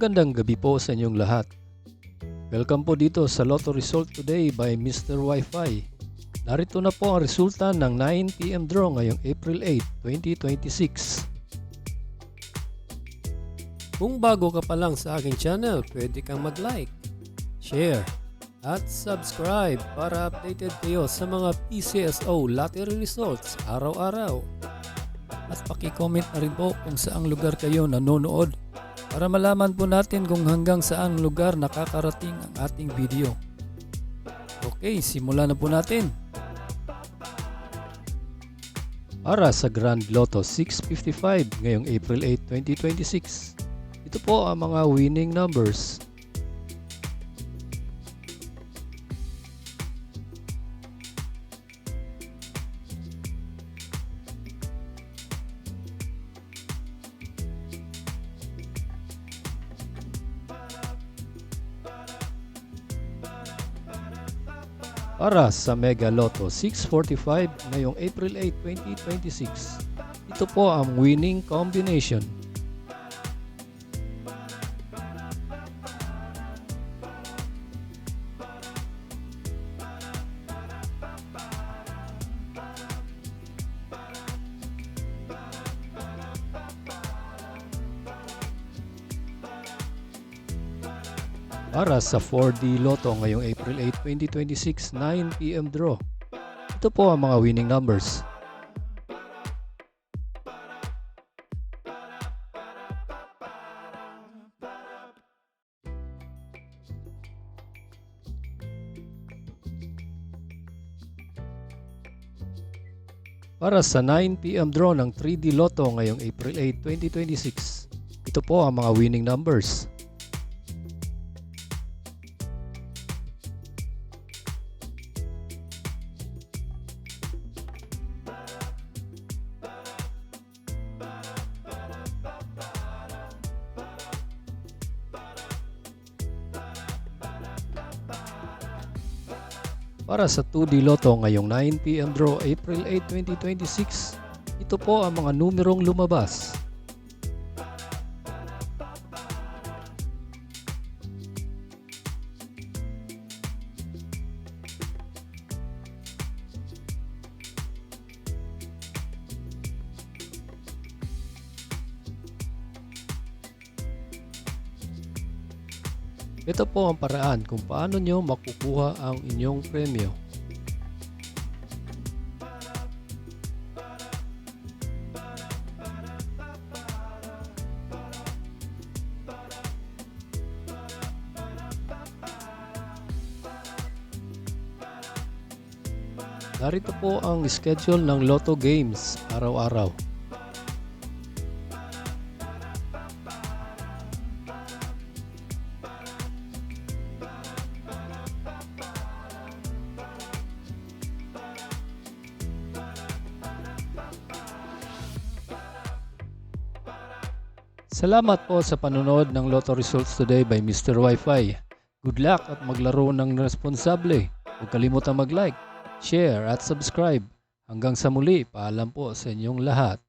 Magandang gabi po sa inyong lahat. Welcome po dito sa Lotto Result Today by Mr. Wi-Fi. Narito na po ang resulta ng 9 PM draw ngayong April 8, 2026. Kung bago ka pa lang sa aking channel, pwede kang mag-like, share, at subscribe para updated kayo sa mga PCSO lottery results araw-araw. At paki-comment na rin po kung saang lugar kayo nanonood para malaman po natin kung hanggang saang lugar nakakarating ang ating video. Okay, simulan na po natin. Para sa Grand Lotto 655 ngayong April 8, 2026. Ito po ang mga winning numbers. Para sa Mega Lotto 645 ngayong April 8, 2026. Ito po ang winning combination. Para sa 4D Lotto ngayong April 8, 2026, 9 PM draw. Ito po ang mga winning numbers. Para sa 9 PM draw ng 3D Lotto ngayong April 8, 2026. Ito po ang mga winning numbers. Para sa 2D Lotto ngayong 9 PM draw April 8, 2026, ito po ang mga numerong lumabas. Ito po ang paraan kung paano nyo makukuha ang inyong premyo. Narito po ang schedule ng Lotto Games araw-araw. Salamat po sa panonood ng Lotto Results Today by Mr. Wi-Fi. Good luck at maglaro ng responsable. Huwag kalimutang mag-like, share at subscribe. Hanggang sa muli, paalam po sa inyong lahat.